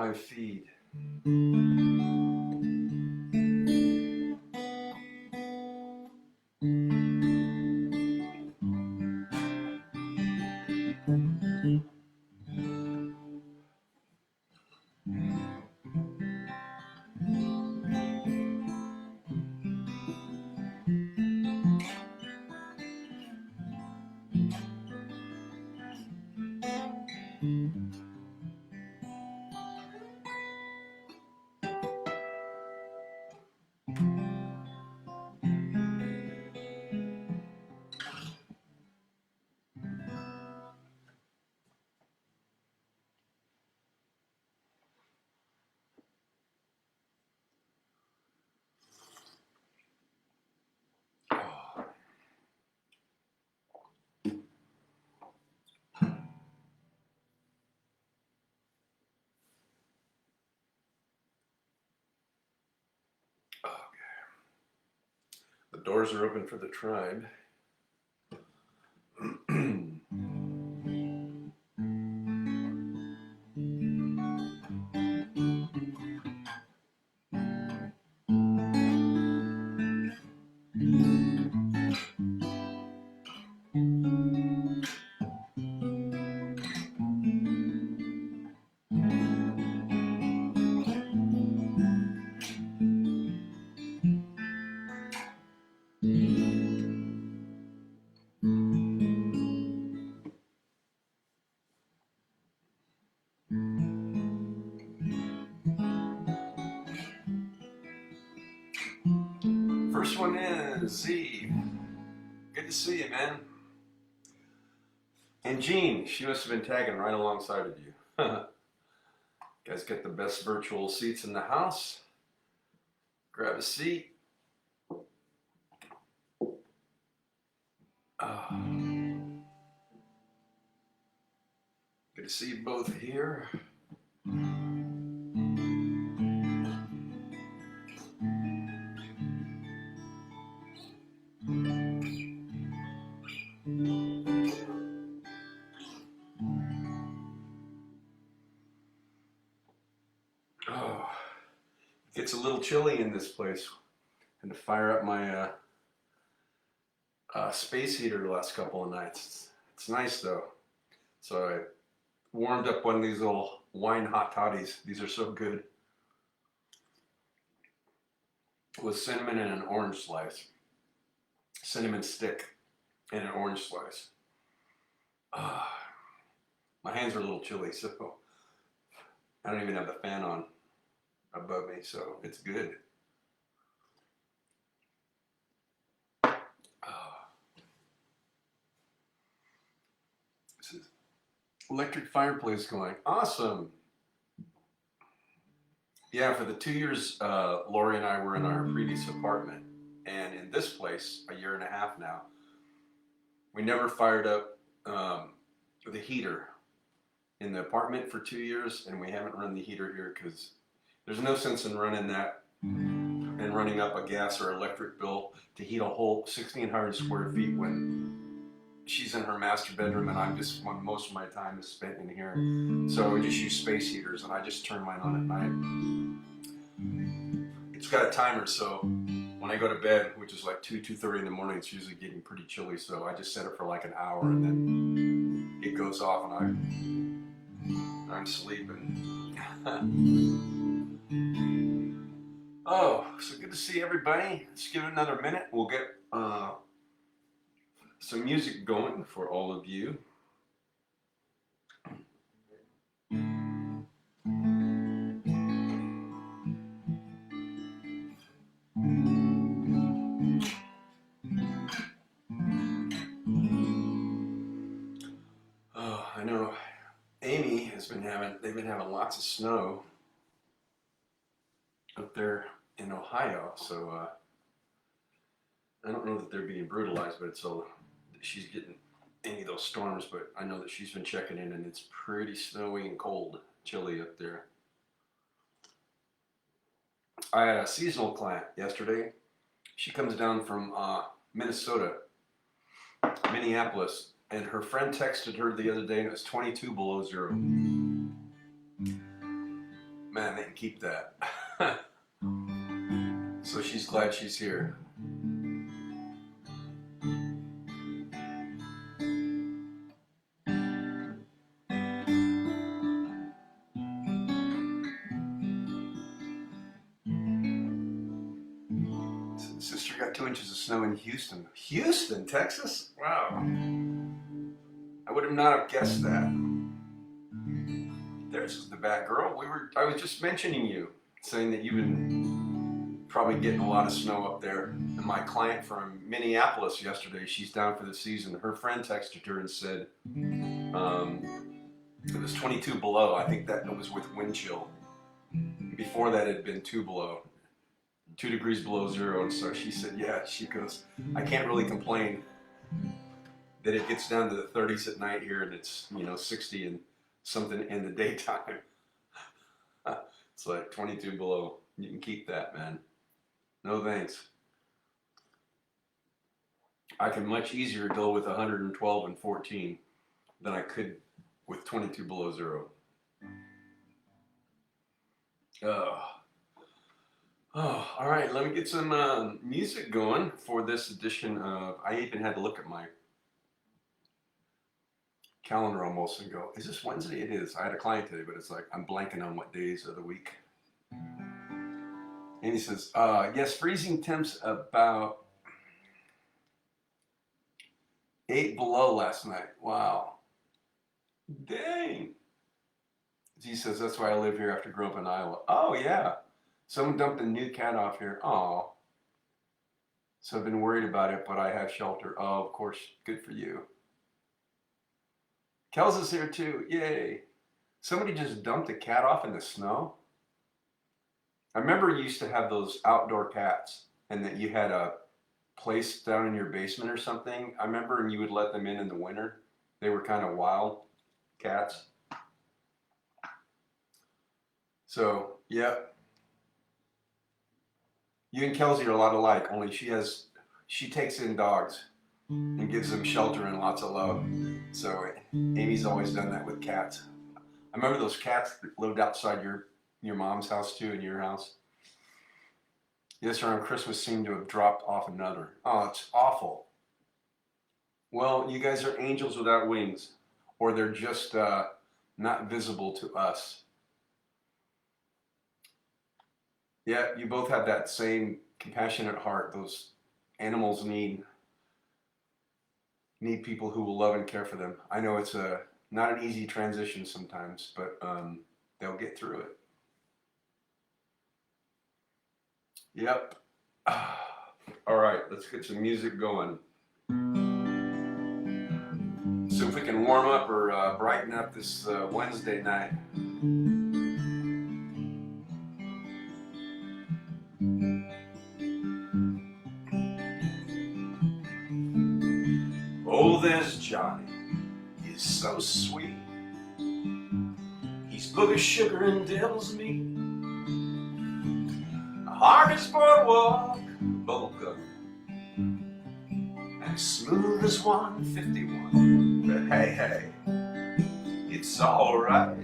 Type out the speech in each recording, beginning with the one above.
live feed. The doors are open for the tribe. First one is Z. Good to see you, man. And Jean, she must have been tagging right alongside of you. Guys get the best virtual seats in the house. Grab a seat. Good to see you both here. Oh, it gets a little chilly in this place. I had to fire up my space heater the last couple of nights. It's nice though. So I warmed up one of these little wine hot toddies. These are so good. With cinnamon and an orange slice. Cinnamon stick and an orange slice. My hands are a little chilly, so I don't even have the fan on above me, so it's good. This is electric fireplace going. Awesome. Yeah, for the 2 years Lori and I were in our previous apartment, and in this place, a year and a half now, we never fired up the heater in the apartment for 2 years, and we haven't run the heater here because there's no sense in running that and running up a gas or electric bill to heat a whole 1,600 square feet when she's in her master bedroom and I'm just, when most of my time is spent in here. So we just use space heaters, and I just turn mine on at night. It's got a timer, so when I go to bed, which is like 2:30 in the morning, it's usually getting pretty chilly, so I just set it for like an hour and then it goes off and I'm sleeping. Oh, so good to see everybody. Let's give it another minute. We'll get some music going for all of you. Oh, I know Amy has been they've been having lots of snow up there in Ohio, so I don't know that they're being brutalized, but she's getting any of those storms, but I know that she's been checking in and it's pretty snowy and cold, chilly up there. I had a seasonal client yesterday. She comes down from Minnesota, Minneapolis, and her friend texted her the other day and it was 22 below zero. can keep that. So she's glad she's here. Sister got 2 inches of snow in Houston. Houston, Texas? Wow. I would have not have guessed that. There's the bad girl. I was just mentioning you, saying that you've been probably getting a lot of snow up there. And my client from Minneapolis yesterday, she's down for the season. Her friend texted her and said it was 22 below. I think that was with wind chill. Before that, it had been 2 below. 2 degrees below zero. And so she said, yeah, she goes, I can't really complain that it gets down to the 30s at night here and it's, 60 and something in the daytime. It's like 22 below. You can keep that, man. No thanks. I can much easier deal with 112 and 14 than I could with 22 below zero. Oh, all right, let me get some music going for this edition of, I even had to look at my calendar almost and go, is this Wednesday? It is. I had a client today, but it's like, I'm blanking on what days of the week. And he says, yes, freezing temps about 8 below last night. Wow. Dang. He says, that's why I live here after growing up in Iowa. Oh, yeah. Someone dumped a new cat off here. Oh. So I've been worried about it, but I have shelter. Oh, of course. Good for you. Kels is here too. Yay. Somebody just dumped a cat off in the snow. I remember you used to have those outdoor cats and that you had a place down in your basement or something. I remember and you would let them in the winter. They were kind of wild cats. So, yeah. You and Kelsey are a lot alike, only she takes in dogs and gives them shelter and lots of love. So Amy's always done that with cats. I remember those cats that lived outside your mom's house too, in your house. Yes, around Christmas seemed to have dropped off another. Oh, it's awful. Well, you guys are angels without wings, or they're just not visible to us. Yeah, you both have that same compassionate heart. Those animals need people who will love and care for them. I know it's not an easy transition sometimes, but they'll get through it. Yep. All right, let's get some music going. So if we can warm up or brighten up this Wednesday night. Oh, there's Johnny, he's so sweet. He's booger sugar and devil's meat. Hardest boardwalk, bubblegum, and smooth as 151. But hey, hey, it's alright.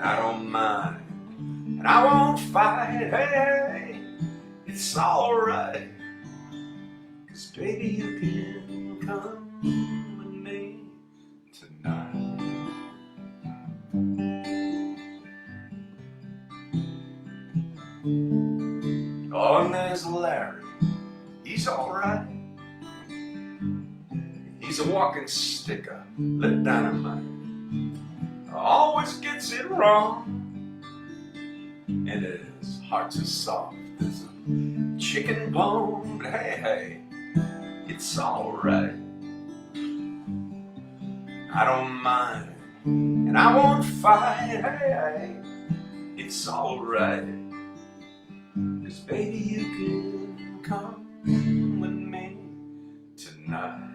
I don't mind, and I won't fight. Hey, hey, it's alright. 'Cause baby, you can come with me tonight. Oh, and there's Larry, he's alright. He's a walking stick-up, lit dynamite. Always gets it wrong, and his heart's as soft as a chicken bone. But hey, hey, it's alright. I don't mind, and I won't fight. Hey, hey, it's alright. 'Cause baby, you can come with me tonight.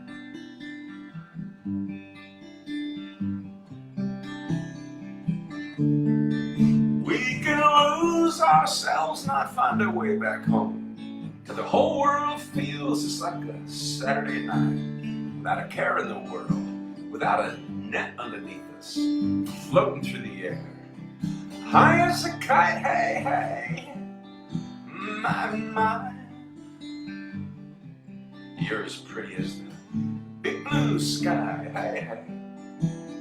We can lose ourselves, not find our way back home, till the whole world feels just like a Saturday night, without a care in the world, without a net underneath us, floating through the air. high as a kite, hey, hey, my, you're as pretty as the big blue sky, hey, hey,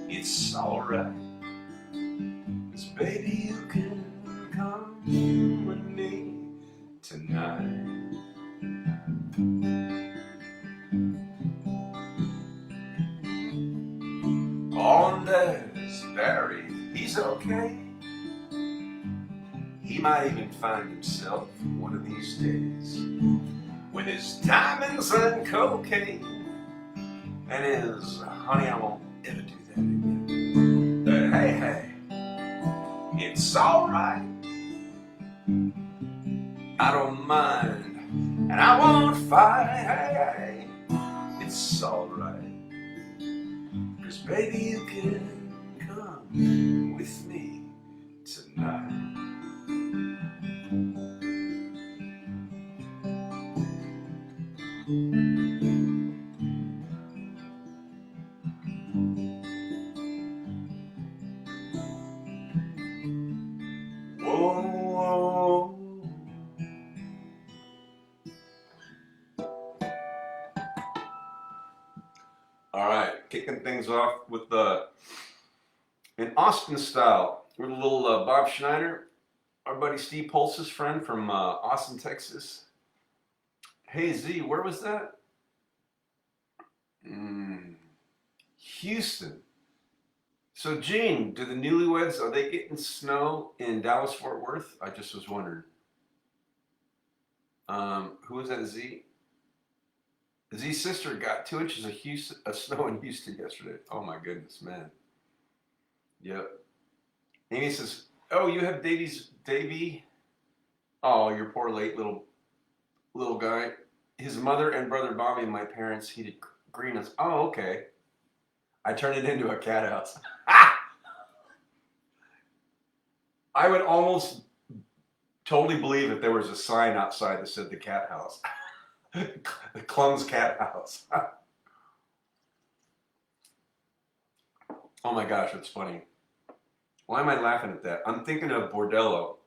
it's alright, 'cause baby you can come with me tonight. On there's Barry, he's okay. He might even find himself one of these days with his diamonds and cocaine and his honey, I won't ever do that again. But hey, hey, it's alright. I don't mind, and I won't fight. Hey, hey, it's alright. 'Cause baby, you can come with me tonight. Whoa, whoa. All right, kicking things off with in Austin style with a little Bob Schneider, our buddy Steve Pulse's friend from Austin, Texas. Hey Z, where was that? Houston. So Gene, do the newlyweds, are they getting snow in Dallas Fort Worth? I just was wondering. Who was that? Z? Z's sister got 2 inches of snow in Houston yesterday. Oh my goodness, man. Yep. Amy says, "Oh, you have Davy. Oh, your poor late little guy. His mother and brother Bobby and my parents heated greenhouse. Oh, okay. I turned it into a cat house. I would almost totally believe if there was a sign outside that said the cat house." The Klum's cat house. Oh my gosh, that's funny. Why am I laughing at that? I'm thinking of Bordello.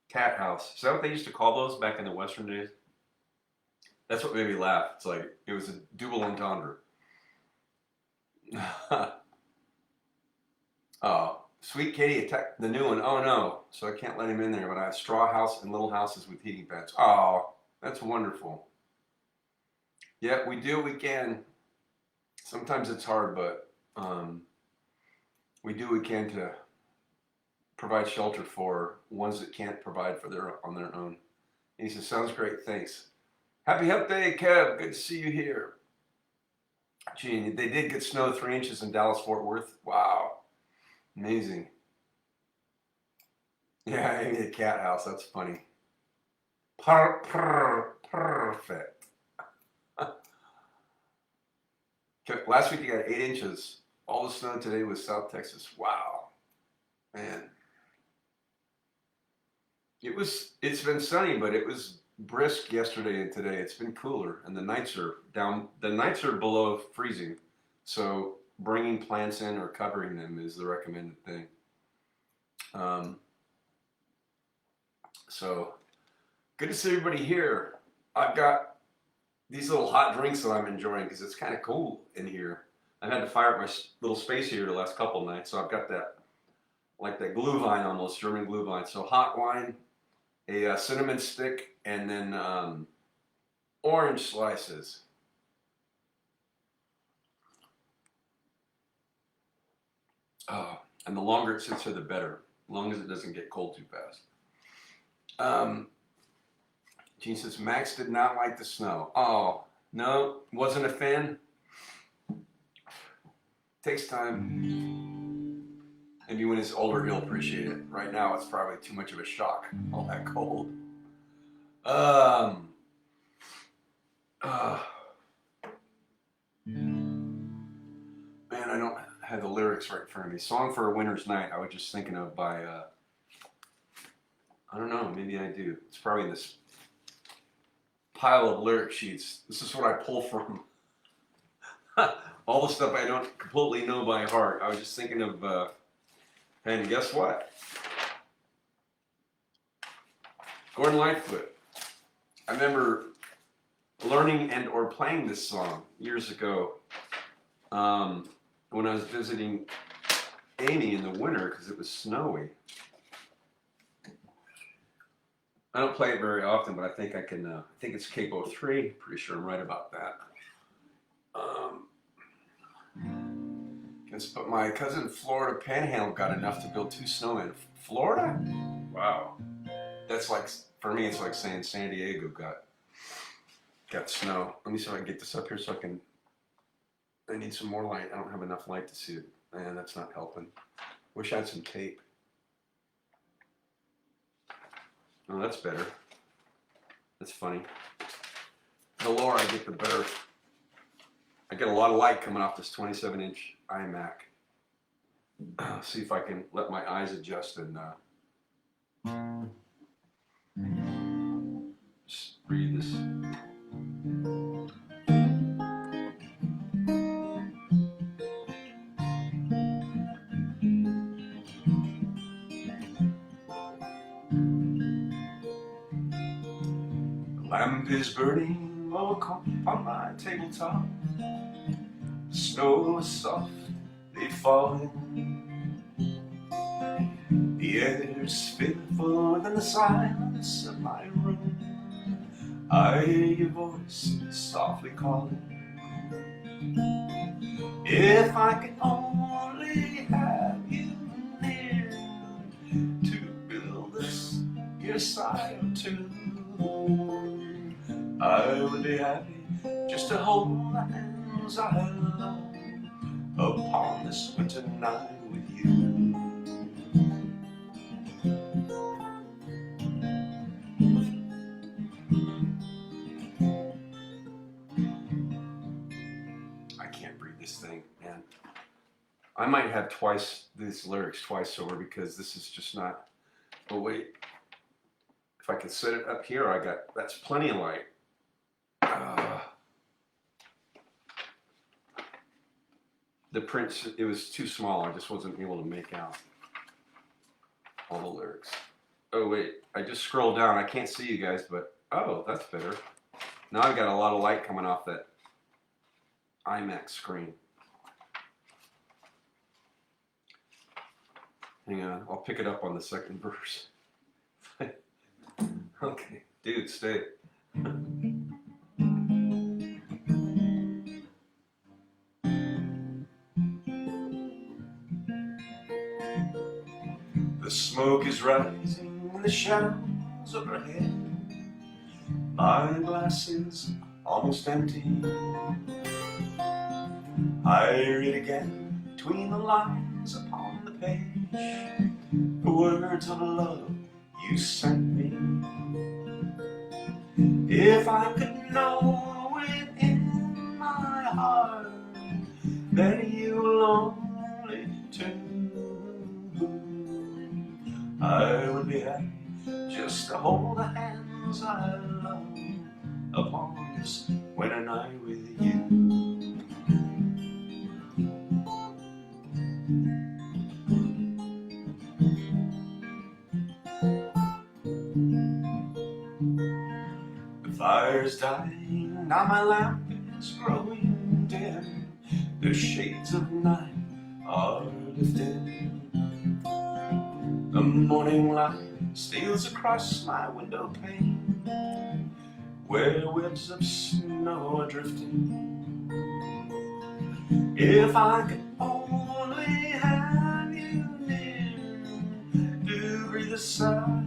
Cat house. Is that what they used to call those back in the Western days? That's what made me laugh. It's like, it was a double entendre. Oh, Sweet Katie attacked the new one. Oh no, so I can't let him in there, but I have straw house and little houses with heating pads. Oh, that's wonderful. Yeah, we do what we can. Sometimes it's hard, but we do what we can to provide shelter for ones that can't provide on their own. And he says, "Sounds great, thanks." Happy Hump Day, Kev. Good to see you here. Gee, they did get snow 3 inches in Dallas Fort Worth. Wow, amazing. Yeah, I need a cat house. That's funny. Perfect. Last week you got 8 inches. All the snow today was South Texas. Wow, man. It's been sunny, but it was brisk yesterday and today. It's been cooler, and the nights are down. The nights are below freezing, so bringing plants in or covering them is the recommended thing. So good to see everybody here. I've got these little hot drinks that I'm enjoying because it's kind of cool in here. I've had to fire up my little space heater the last couple of nights, so I've got that, like that Glühwein almost, German Glühwein. So hot wine, a cinnamon stick, and then orange slices. Oh, and the longer it sits here, the better, as long as it doesn't get cold too fast. Gene says, Max did not like the snow. Oh, no, wasn't a fan. Takes time. Maybe when he's older, he'll appreciate it. Right now, it's probably too much of a shock, all that cold. Man, I don't have the lyrics right in front of me. Song for a Winter's Night, I was just thinking of by, I don't know, maybe I do. It's probably in this pile of lyric sheets. This is what I pull from. All the stuff I don't completely know by heart. I was just thinking of And guess what? Gordon Lightfoot. I remember learning and or playing this song years ago when I was visiting Amy in the winter because it was snowy. I don't play it very often, but I think I can. I think it's Capo 3. Pretty sure I'm right about that. But my cousin in Florida Panhandle got enough to build 2 snowmen. Florida? Wow. That's like, for me, it's like saying San Diego got snow. Let me see if I can get this up here so I need some more light. I don't have enough light to see it. Man, that's not helping. Wish I had some tape. Oh, that's better. That's funny. The lower I get, the better. I get a lot of light coming off this 27-inch iMac. See if I can let my eyes adjust and just read this. The lamp is burning low on my tabletop. Snow is softly falling. The air is fitful within the silence of my room. I hear your voice softly calling. If I could only have you near to build this your side too, I would be happy just to hold the hands I love upon this winter night with you. I can't read this thing, man. I might have these lyrics twice over because this is just not. But wait, if I can set it up here, that's plenty of light. The print, it was too small. I just wasn't able to make out all the lyrics. Oh wait, I just scrolled down. I can't see you guys, but oh, that's better. Now I've got a lot of light coming off that iMac screen. Hang on, I'll pick it up on the second verse. Okay, dude, stay. The smoke is rising in the shadows overhead. My glass is almost empty. I read again between the lines upon the page the words of love you sent me. If I could know within my heart that you will only too, I would be happy just to hold the hands I love upon this winter night with you. The fire's dying, now my lamp is growing dim. The shades of night are lifted. The morning light steals across my window pane, where webs of snow are drifting. If I could only have you near to breathe a sigh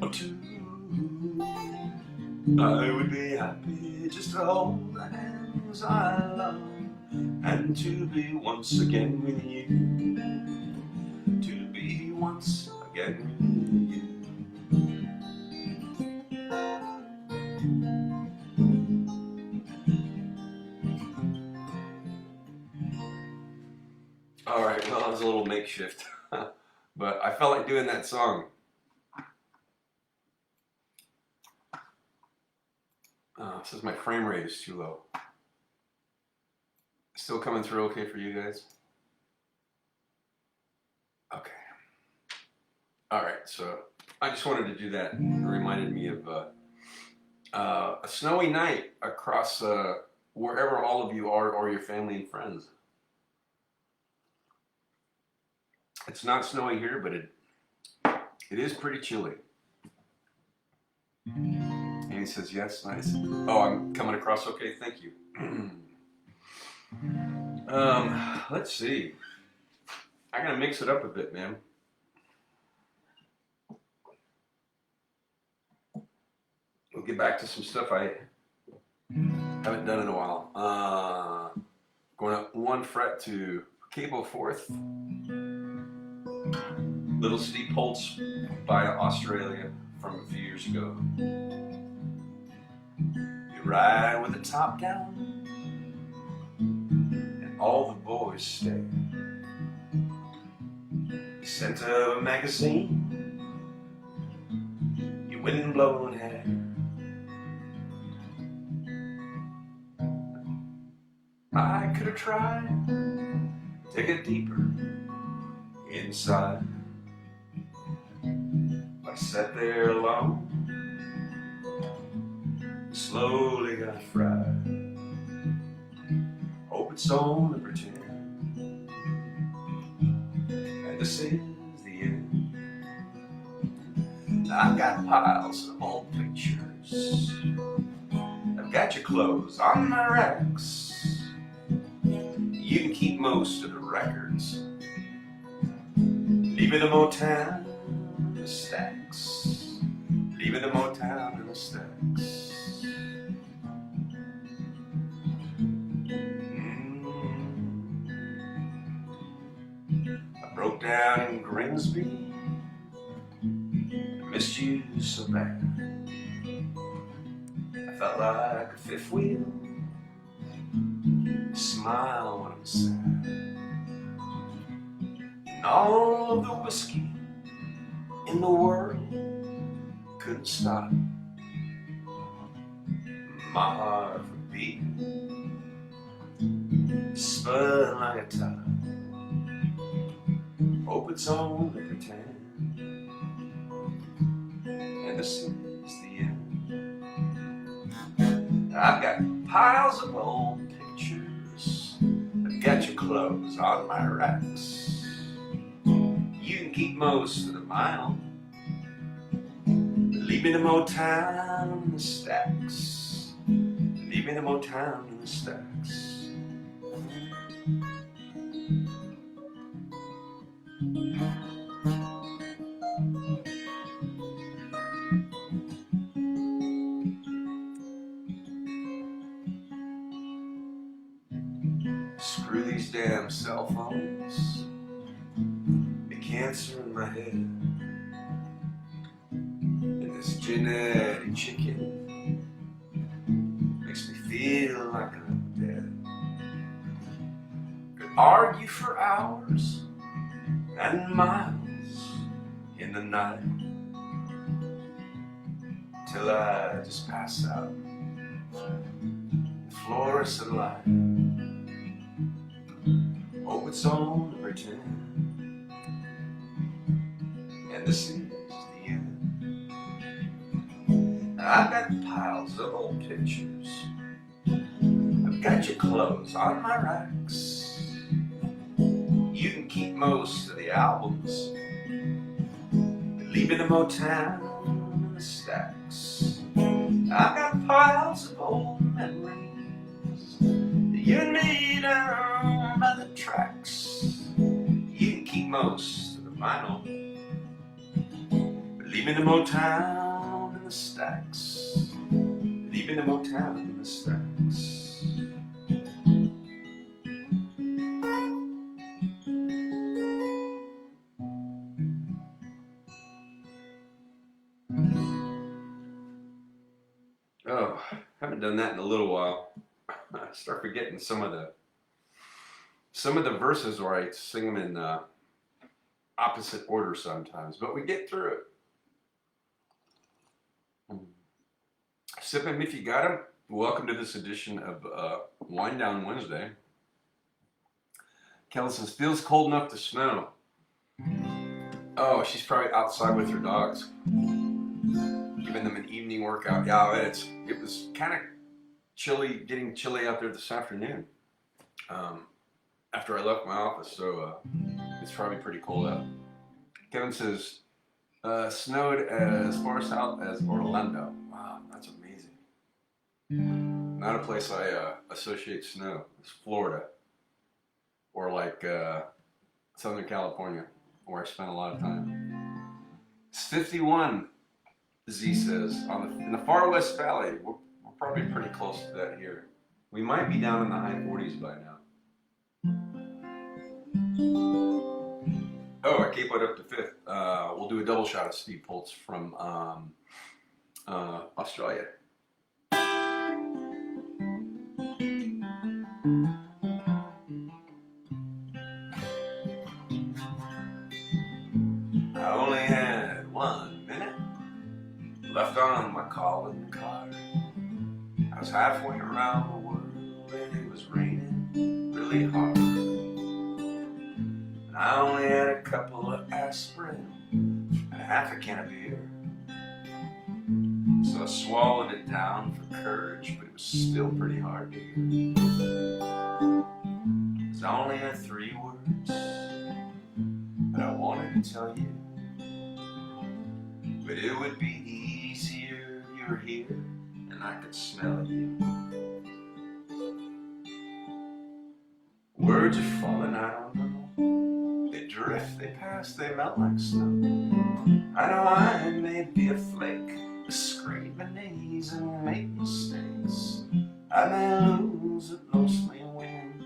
or two, I would be happy just to hold the hands I love and to be once again with you. To be once again with you. All right, well, that was a little makeshift, but I felt like doing that song. It says my frame rate is too low. Still coming through okay for you guys? Okay. All right. So I just wanted to do that. It reminded me of a snowy night across wherever all of you are, or your family and friends. It's not snowy here, but it is pretty chilly. And he says, yes, nice. Oh, I'm coming across okay, thank you. Let's see. I gotta mix it up a bit, man. We'll get back to some stuff I haven't done in a while. Going up 1 fret to Cable Fourth. Little Steep Holtz by Australia from a few years ago. You ride with the top down, and all the boys stay. The scent of a magazine, your wind-blown hair. I could have tried to take it deeper inside. I sat there alone, slowly got fried. Hope it's only pretend, and this is the end. I've got piles of old pictures, I've got your clothes on my racks. You can keep most of the records, leaving the Motown in the stacks, leaving the Motown in the stacks. I broke down in Grimsby, I missed you so bad. I felt like a fifth wheel, smile when I'm sad. And all of the whiskey in the world couldn't stop my heart from beating, spun like a top. Hope it's only pretend, and this is the end. I've got piles of old pictures, I've got your clothes on my racks. You can keep most of the mile, leaving the Motown in the stacks, leaving the Motown in the stacks. Screw these damn cell phones, the cancer in my head, and this genetic chicken makes me feel like I'm dead. Could argue for hours and miles in the night, till I just pass out in fluorescent light. Hope it's only pretend, and this is the end. I've got piles of old pictures, I've got your clothes on my racks. You can keep most of the albums, leaving the Motown in the stacks. I've got piles of old memories, you and me down by the tracks. You can keep most of the vinyl, leaving the Motown in the stacks, leaving the Motown in the stacks. Oh, haven't done that in a little while. I start forgetting some of the verses, where I sing them in opposite order sometimes, but we get through it. Sip 'em if you got 'em. Welcome to this edition of Wind Down Wednesday. Kelly says, feels cold enough to snow. Oh, she's probably outside with her dogs, giving them an evening workout. Yeah, it was kind of chilly, getting chilly out there this afternoon. Um, After I left my office, so it's probably pretty cold out. Kevin says snowed as far south as Orlando. Wow, that's amazing. Not a place I associate snow. It's Florida or like Southern California, where I spent a lot of time. It's 51. Z says in the far west valley. We're probably pretty close to that here. We might be down in the high 40s by now. Oh, I keep it up to fifth. We'll do a double shot of Steve Poltz from Australia. I only had 1 minute left on my calling card. I was halfway around the world and it was raining really hard. And I only had a couple of aspirin and half a can of beer. So I swallowed it down for courage, but it was still pretty hard to hear. Cause I only had 3 words that I wanted to tell you. But it would be easier if you were here and I could smell you. Words are falling, I don't know. They drift, they pass, they melt like snow. I know I may be a flake, a scrape my knees and make mistakes. I may lose, but mostly win.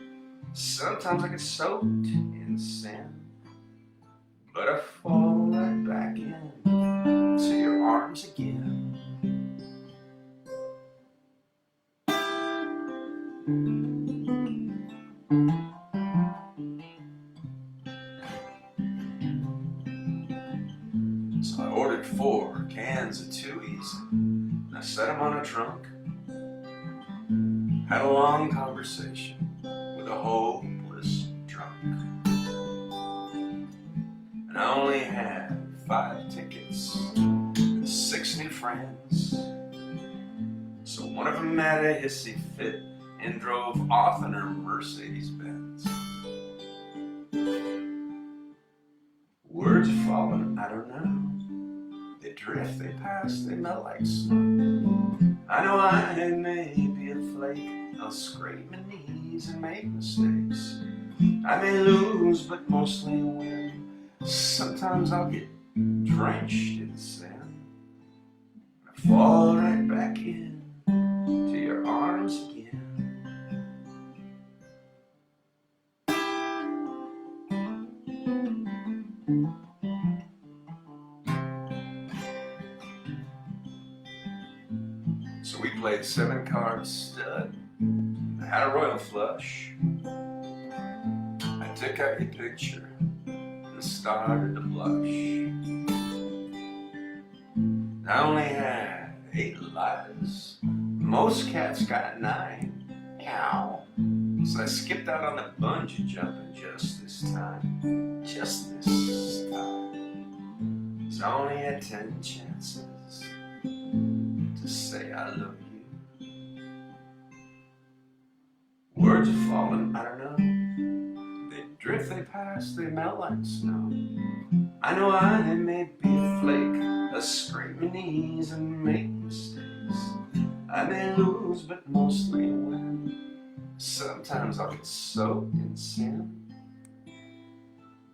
Sometimes I get soaked in sin, but I fall right back into your arms again. So I ordered 4 cans of Tuies, and I set them on a trunk. Had a long conversation with a hopeless drunk. And I only had 5 tickets and 6 new friends. So one of them had a hissy fit and drove off in her Mercedes-Benz. Words are falling, I don't know. They drift, they pass, they melt like snow. I know I may be a flake, I'll scrape my knees and make mistakes. I may lose, but mostly win. Sometimes I'll get drenched in sin. I fall right back in to your arms again. So we played 7-card stud. I had a royal flush. I took out your picture and started to blush. I only had 8 lives. Most cats got 9. Meow. So I skipped out on the bungee jumping just this time. Just this time. So I only had 10 chances to say I love you. Words are falling, I don't know. They drift, they pass, they melt like snow. I know I may be a flake, a scrape my knees and make mistakes. I may lose, but mostly win. Sometimes I'll get soaked in sin,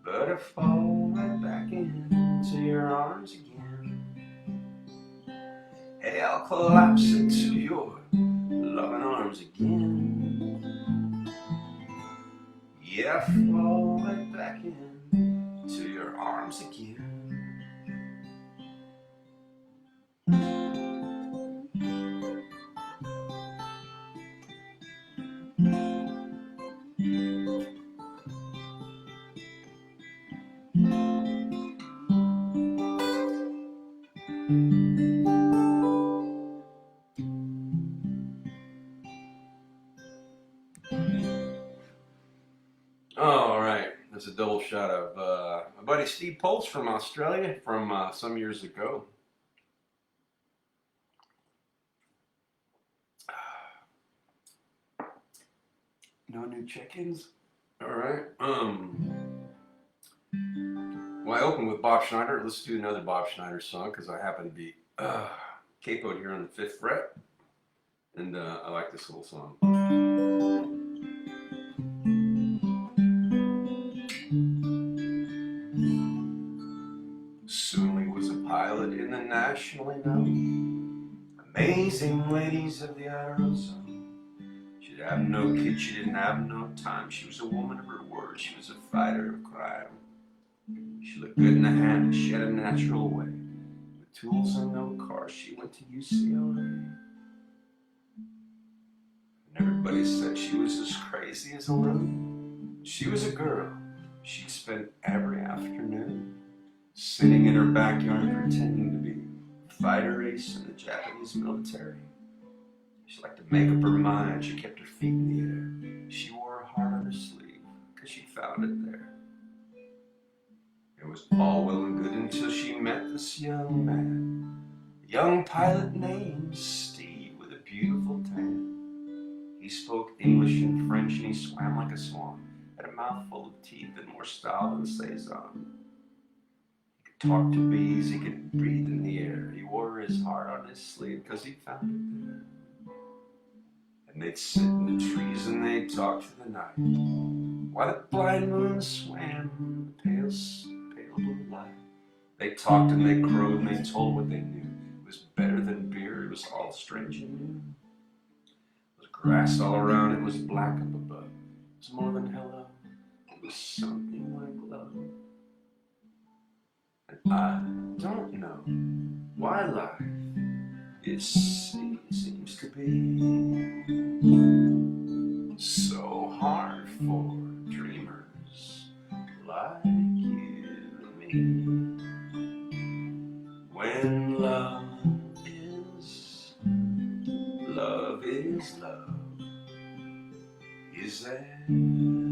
but I fall right back into your arms again. Hey, I'll collapse into your loving arms again. Yeah, I fall right back into your arms again. All right, that's a double shot of my buddy buddy Steve Poltz from Australia from some years ago. No new check-ins? All right. Well, I opened with Bob Schneider. Let's do another Bob Schneider song because I happen to be capoed here on the 5th fret. And I like this little song. Soon was a pilot in the nationally known Amazing Ladies of the Outer Zone. She'd have no kids, she didn't have no time. She was a woman of her word, she was a fighter of crime. She looked good in the hand, she had a natural way. With tools and no car, she went to UCLA. And everybody said she was as crazy as a loon. She was a girl, she'd spend every afternoon sitting in her backyard pretending to be a fighter ace in the Japanese military. She liked to make up her mind, she kept her feet in the air. She wore her heart on her sleeve, because she found it there. It was all well and good until she met this young man. A young pilot named Steve with a beautiful tan. He spoke English and French and he swam like a swan. Had a mouthful of teeth and more style than Cezanne. Talk to bees, he could breathe in the air. He wore his heart on his sleeve because he found it there. And they'd sit in the trees and they'd talk through the night while the blind moon swam in the pale blue light. They talked and they crowed and they told what they knew. It was better than beer, it was all strange and new. There was grass all around, it was black up above. It was more than hello, it was something like love. And I don't know why life seems to be so hard for dreamers like you and me. When love is love, is everywhere.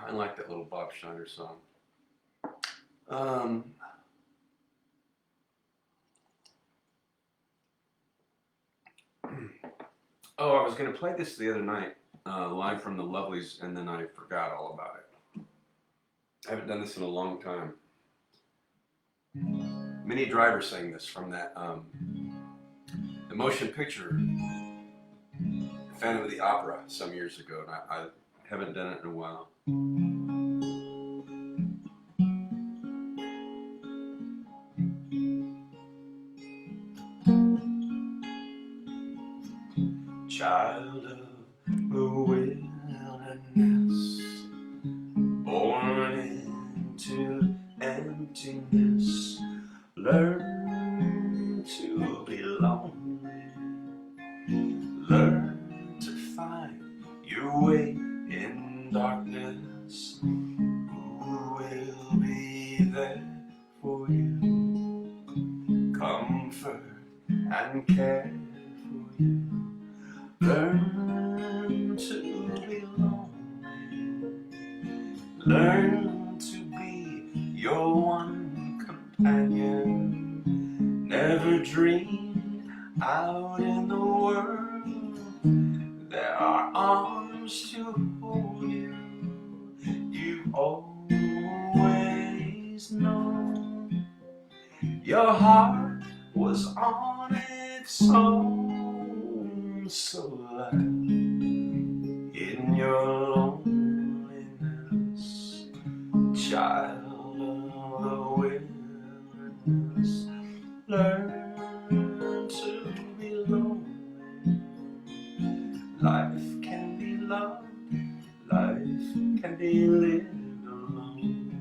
I like that little Bob Schneider song. I was going to play this the other night, live from the Lovelies, and then I forgot all about it. I haven't done this in a long time. Minnie Driver sang this from that the motion picture Phantom of the Opera some years ago, and I haven't done it in a while. Child of the wilderness, born into emptiness, learn to be lonely, learn to find your way in darkness. Who will be there for you, comfort and care for you? Learn to be lonely, learn to be your one companion. Never dream out in the world there are arms to hold you. You've always known your heart was on its own, so live in your loneliness, child of the wilderness. Learn to be lonely. Life can be loved, life can be lived alone.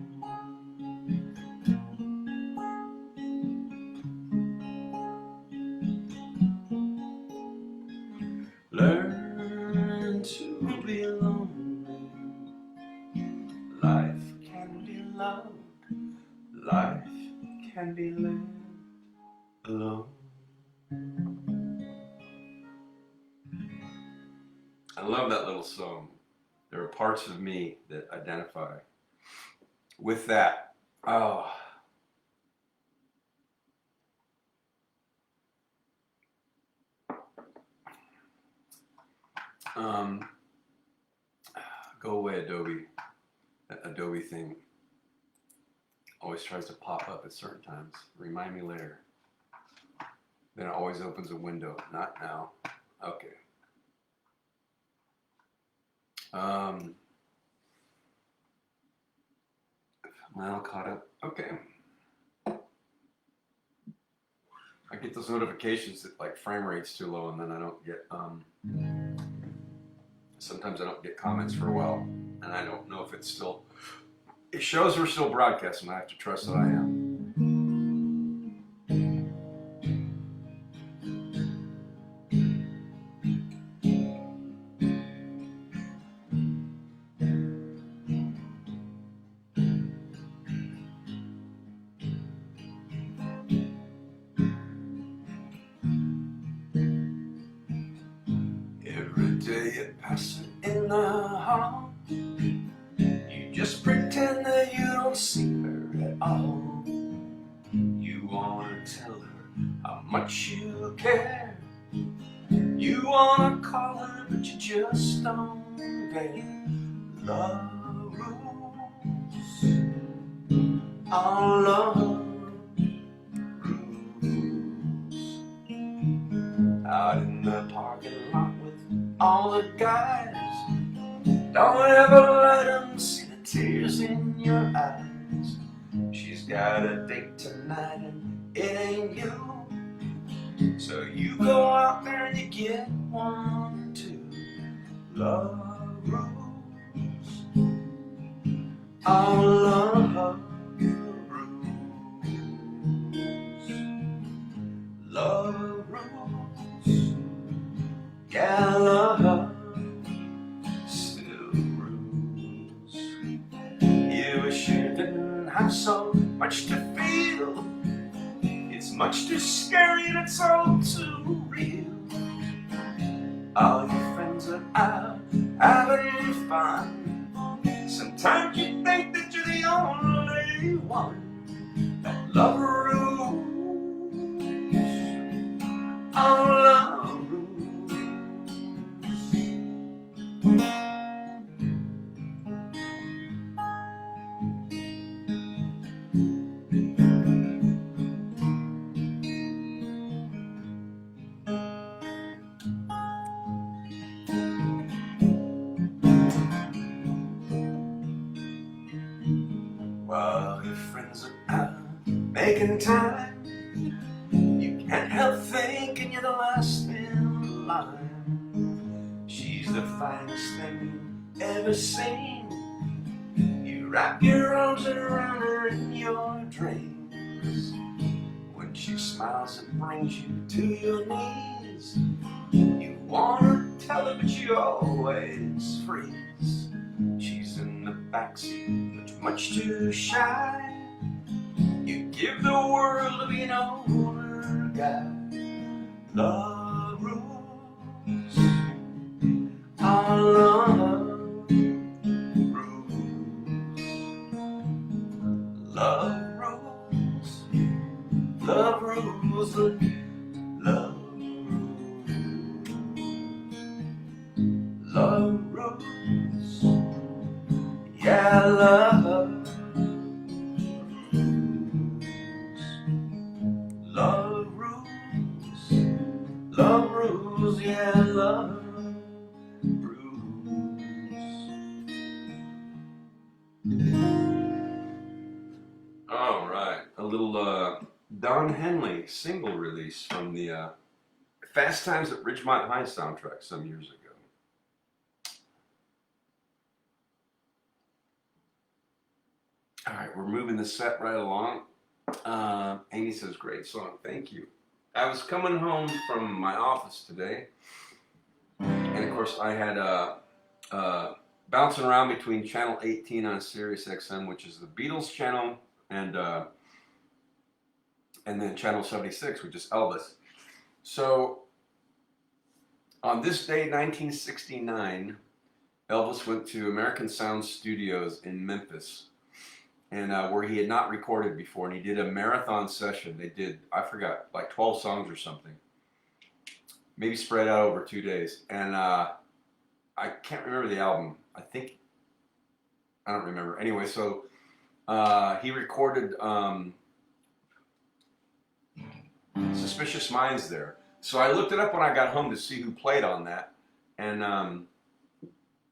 be left alone. I love that little song. There are parts of me that identify with that. Oh. Go away, Adobe. That Adobe thing always tries to pop up at certain times. Remind me later. Then it always opens a window. Not now. Okay. Am I all caught up? Okay. I get those notifications that like frame rate's too low, and then I don't get sometimes I don't get comments for a while, and I don't know if it's still, it shows we're still broadcasting. I have to trust that I am. Every day you pass it in the hall, you just pretend that you don't see her at all. You wanna tell her how much you care. You wanna call her, but you just don't dare. Love rules, all love rules. Out in the parking lot with all the guys, don't ever let them see the tears in your eyes. She's got a date tonight and it ain't you, so you go out there and you get one or two. Love rules, all love rules. Love rules, yeah, love still rules. You wish you didn't have so much to feel. It's much too scary and it's all too real. All your friends are out having fun. Sometimes you think that you're the only one. That love rules, all love rules. While your friends are out making time, you can't help thinking you're the last in line. She's the finest thing you've ever seen. You wrap your arms around her in your dreams. When she smiles it brings you to your knees. You wanna tell her but you always freeze. She's in the backseat but much too shy. You give the world to be an older guy. Love rules, all love rules. Love rules, love rules, love rules. Love rules, yeah, love. Love rules, love rules, yeah, love rules. All right, a little Don Henley single release from the Fast Times at Ridgemont High soundtrack some years ago. All right, we're moving the set right along. Amy says, great song, thank you. I was coming home from my office today, and of course I had bouncing around between channel 18 on Sirius XM, which is the Beatles channel, and and then Channel 76, which is Elvis. So on this day, 1969, Elvis went to American Sound Studios in Memphis, and where he had not recorded before, and he did a marathon session. They did, I forgot, like 12 songs or something, maybe spread out over 2 days. And I can't remember the album. I don't remember. Anyway, so he recorded Suspicious Minds there. So I looked it up when I got home to see who played on that, and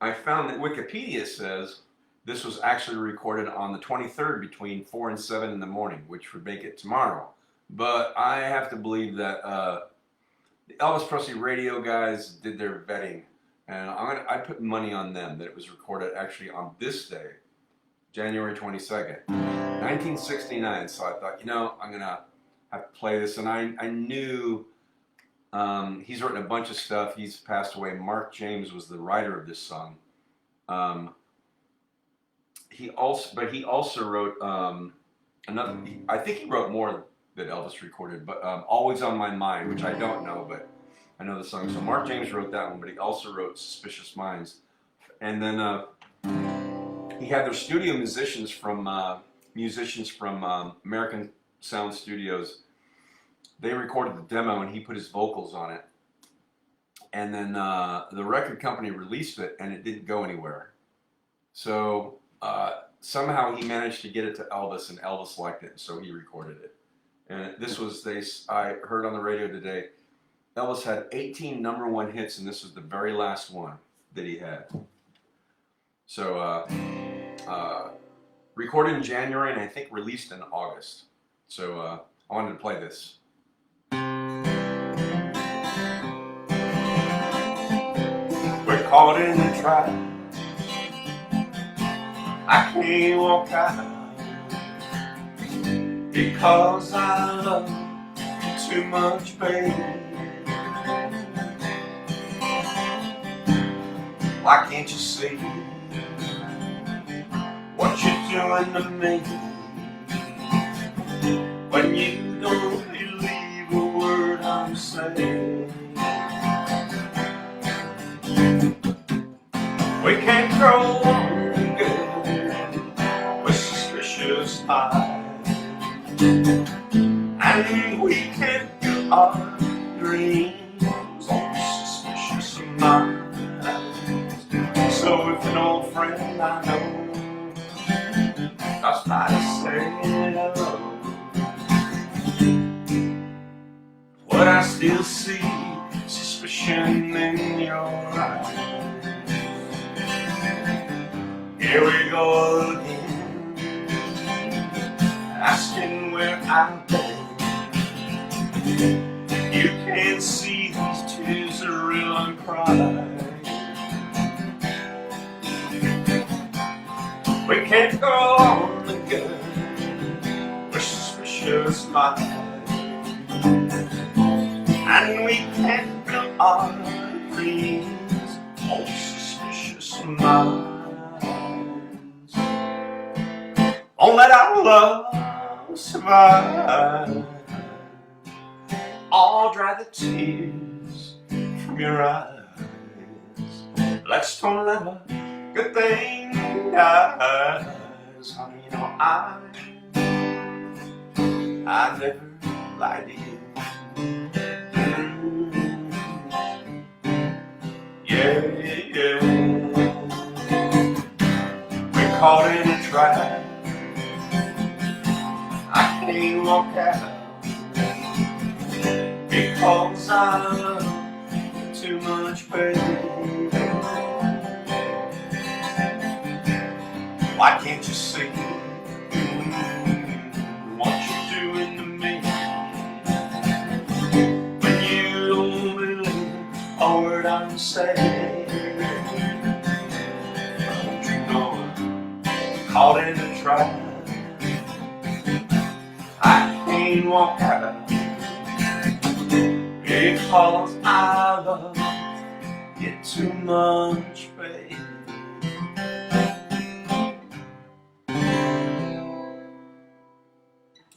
I found that Wikipedia says this was actually recorded on the 23rd between 4 and 7 in the morning, which would make it tomorrow. But I have to believe that the Elvis Presley radio guys did their vetting, and I put money on them that it was recorded actually on this day, January 22nd, 1969. So I thought, I'm gonna have to play this, and I knew he's written a bunch of stuff. He's passed away. Mark James was the writer of this song. He also wrote another. I think he wrote more that Elvis recorded, but "Always on My Mind," which I don't know, but I know the song. So Mark James wrote that one, but he also wrote "Suspicious Minds," and then he had their studio musicians from American Sound Studios. They recorded the demo, and he put his vocals on it. And then the record company released it, and it didn't go anywhere. So somehow he managed to get it to Elvis, and Elvis liked it, so he recorded it. And this was, I heard on the radio today, Elvis had 18 #1 hits, and this was the very last one that he had. So recorded in January, and I think released in August. So I wanted to play this. We're caught in the trap. I can't walk out because I love you too much, baby. Why can't you see what you're doing to me when you don't believe a word I'm saying? We can't grow on together with suspicious eyes, and we can't do our dreams on suspicious minds. So if an old friend I know stops by to say hello, would I still see suspicion in your eyes? Here we go again, asking where I've been. You can't see these tears are real, I'm crying. We can't go on together with suspicious minds, and we can't build our dreams on suspicious minds. Don't let our love survive. I'll dry the tears from your eyes. Let's don't let a good thing die. Honey, I never lied to you. Yeah, yeah. We're caught in a trap. I can't walk out because I love you too much, baby. Why can't you see what you're doing to me when you don't believe a word I'm saying? Don't you know I'm caught in a trap? I can't walk out because I love you too much, baby.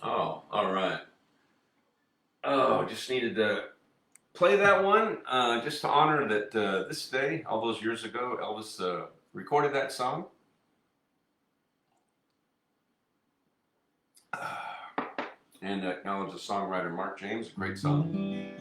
Oh, all right. to play that one just to honor that this day, all those years ago, Elvis recorded that song. And acknowledge the songwriter Mark James, a great song.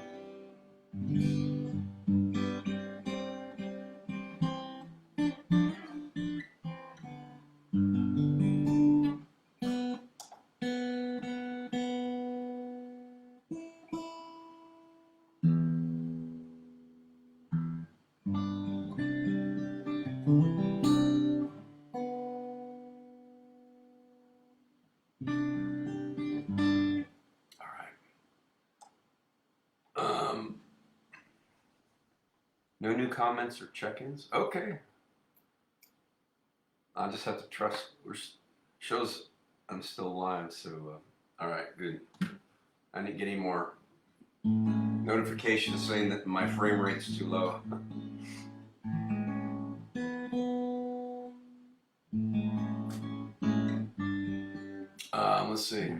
No new comments or check-ins? Okay. I'll just have to trust. Shows I'm still live, so all right, good. I didn't get any more notifications saying that my frame rate's too low. Let's see.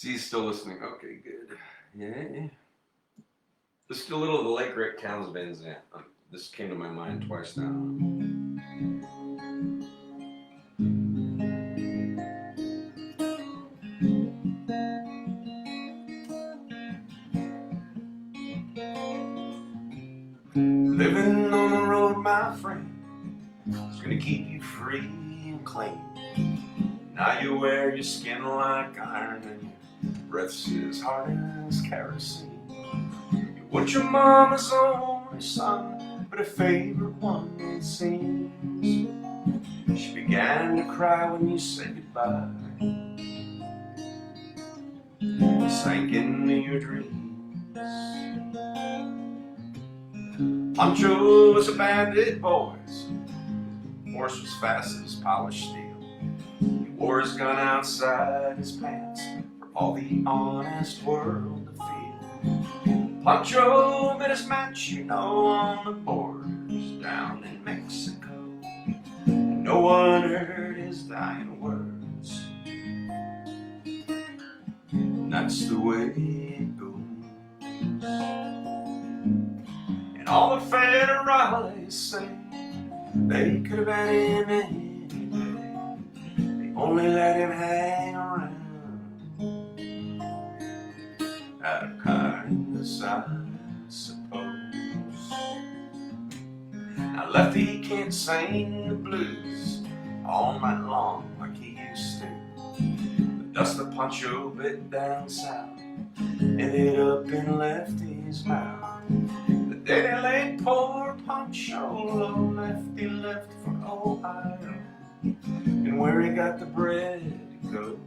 He's still listening. Okay, good. Yeah. Let's do a little of the late great Townes Van Zandt. This came to my mind twice now. Living on the road, my friend, is gonna keep you free and clean. Now you wear your skin like iron and your breath's as hard as kerosene. You want your mama's only son, but a favorite one it seems. She began to cry when you said goodbye. Sank into your dreams. Pancho was a bandit, boys. Horse was fast as polished steel. He wore his gun outside his pants for all the honest world to feel. Pancho met his match, you know, on the borders down in Mexico. No one heard his dying words. And that's the way it goes. And all the federales say they could have had him any day. They only let him hang around out of kindness, I suppose. Now Lefty can't sing the blues all night long like he used to. The dust of Pancho bit down south ended up in Lefty's mouth. The day they laid poor Pancho low, Lefty left for Ohio, and where he got the bread to go,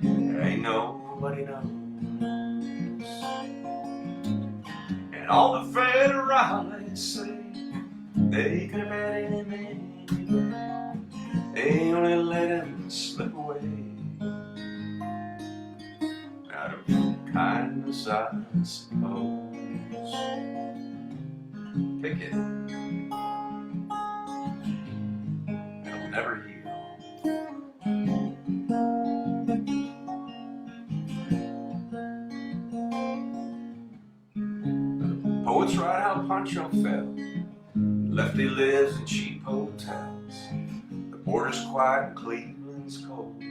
there ain't nobody knows. And all the federales say they could have had him any day. They only let him slip away out of kindness, I suppose. Take it. It'll never heal. Poets write how Pancho fell. Lefty lives in cheap hotels. The border's quiet and Cleveland's cold.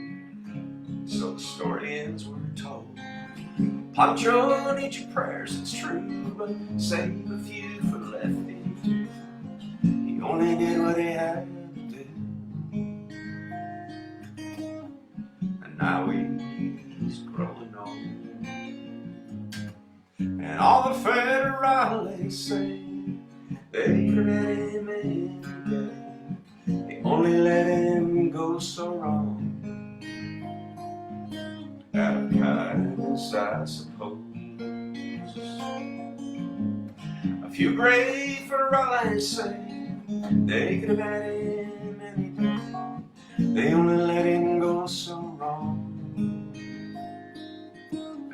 So the story ends, we're told. Pancho needs your prayers, it's true, but save a few for Lefty. He only did what he had to do, and now he's growing old. And all the federales say they could let him any day. They only let him go so wrong out of kindness, I suppose. A few great federales say they could have had him any day. They only let him go so wrong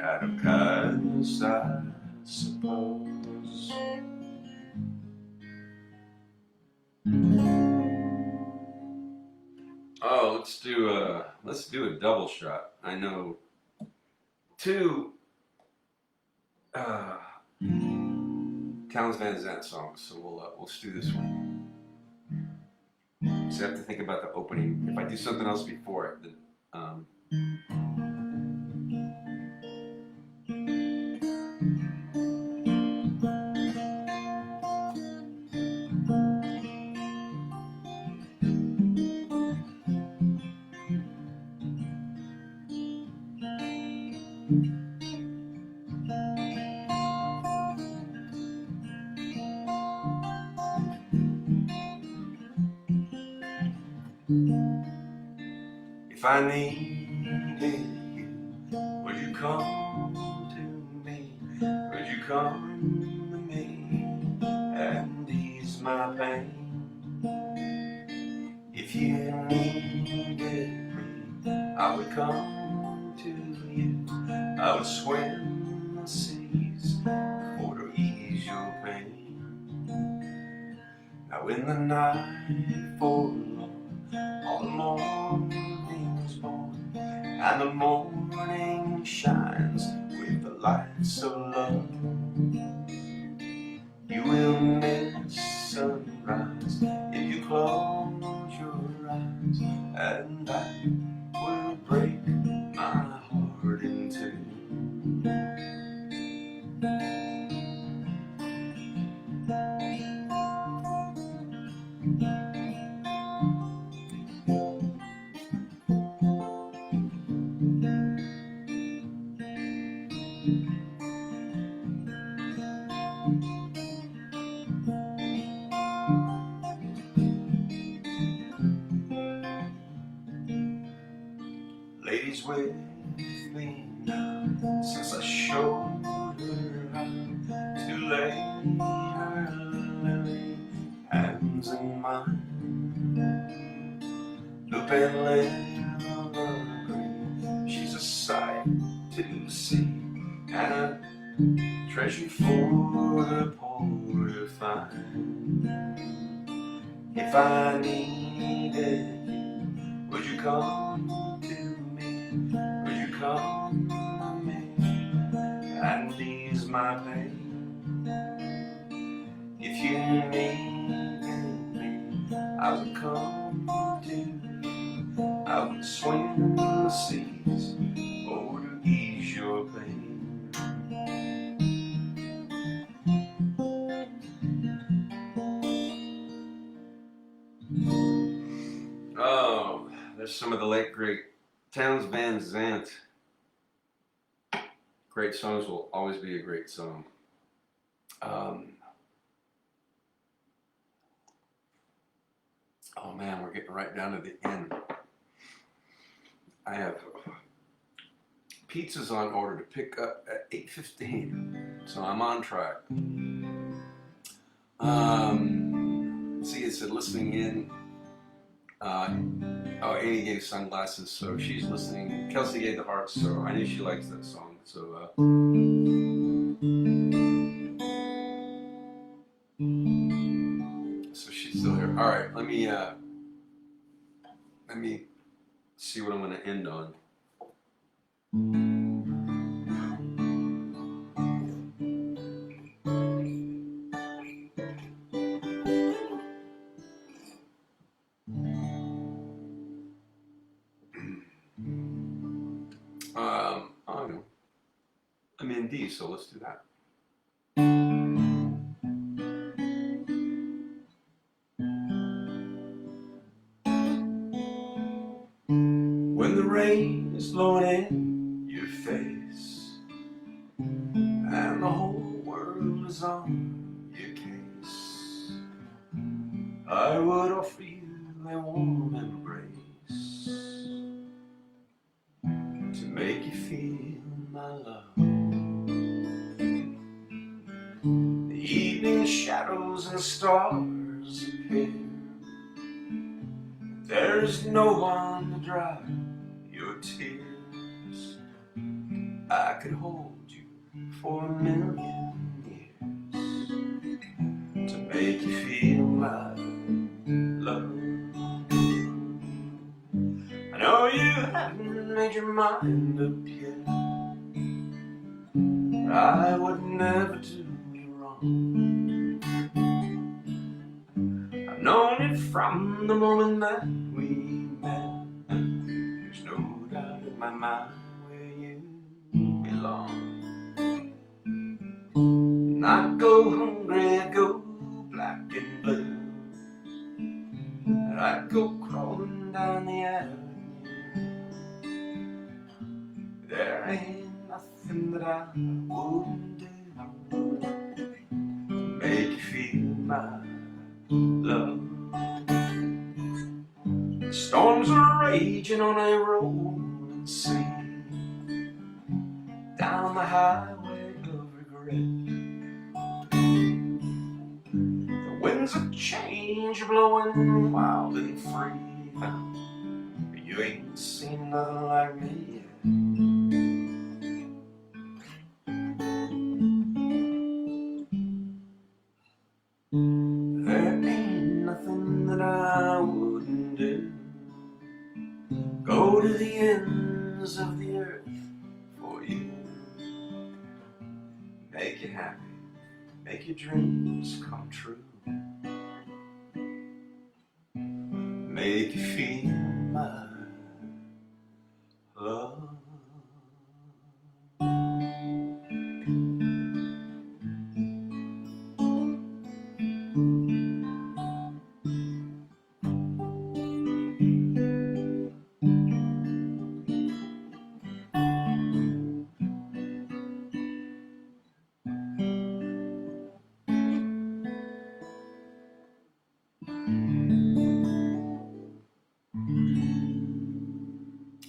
out of kindness, I suppose. Oh, let's do a double shot. I know two uh, Townes Van Zandt songs, so we'll just do this one. Just have to think about the opening. If I do something else before it, then if I needed you, would you come to me? Would you come to me and ease my pain? If you needed me, I would come to you. I would swim the seas for to ease your pain. Now in the night forlorn, all the morning's born, and the morning shines with the lights of love. You will miss sunrise if you close your eyes, and I will break my heart in two. Ladies with me now, since I showed her how to lay her lily hands in mine. Loop and liver green, she's a sight to see, and a treasure for the poor to find. If I needed you, would you come to me? Would you come to me and ease my pain? If you needed me, I would come to you. I would swim the seas or to ease your pain. Oh, there's some of the late great Townes Van Zandt. Great songs will always be a great song. Oh man, we're getting right down to the end. I have pizzas on order to pick up at 8:15, so I'm on track. See, it said listening in. Amy gave sunglasses, so she's listening. Kelsey gave the hearts, so I knew she likes that song. So, so she's still here. All right, let me see what I'm going to end on. I know. I'm in D, so let's do that. When the rain is blowing in your face and the whole world is on your case, I would offer you a warm embrace to make you feel my love. The evening shadows and stars appear. There there's no one to dry your tears. I could hold you for 1,000,000 years to make you feel my love. I know you haven't made your mind up yet, but I would never do you wrong. I've known it from the moment that we met. There's no doubt in my mind where you belong. And I go hungry, I go black and blue, and I go crawling down the avenue. There ain't nothing that I wouldn't do to make you feel my love. Storms are raging on a rolling sea, down the highway of regret. The winds of change are blowing wild and free, but you ain't seen nothing like me yet. There ain't nothing that I wouldn't do. Go to the ends of the earth for you. Make you happy, make your dreams come true. Make you feel my love.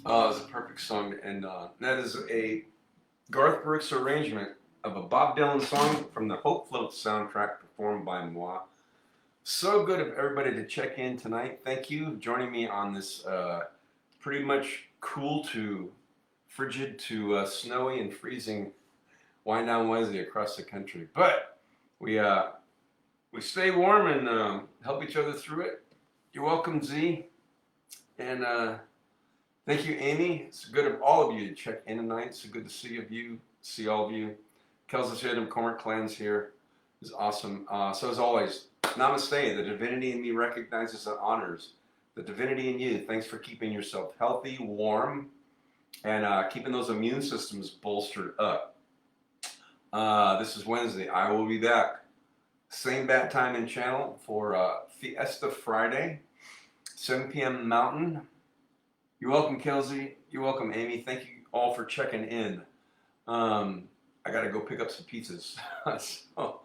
Oh, it's a perfect song to end on. That is a Garth Brooks arrangement of a Bob Dylan song from the Hope Float soundtrack performed by moi. So good of everybody to check in tonight. Thank you for joining me on this pretty much cool to frigid to snowy and freezing Wind Down Wednesday across the country. But we stay warm and help each other through it. You're welcome, Z. And thank you, Amy. It's good of all of you to check in tonight. It's good to see all of you. Kelsey Shadham, Cormac Clans here is awesome. So as always, namaste. The divinity in me recognizes and honors the divinity in you. Thanks for keeping yourself healthy, warm, and keeping those immune systems bolstered up. This is Wednesday. I will be back. Same bat time and channel for Fiesta Friday, 7 p.m. Mountain. You're welcome, Kelsey. You're welcome, Amy. Thank you all for checking in. I got to go pick up some pizzas. So,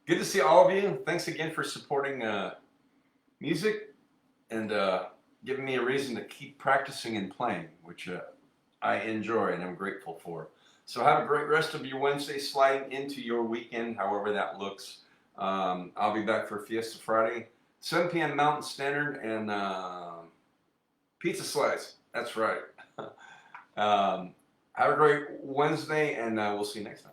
good to see all of you. Thanks again for supporting music and giving me a reason to keep practicing and playing, which I enjoy and I'm grateful for. So have a great rest of your Wednesday, sliding into your weekend, however that looks. I'll be back for Fiesta Friday, 7 p.m. Mountain Standard, and pizza slice. That's right. Have a great Wednesday, and we'll see you next time.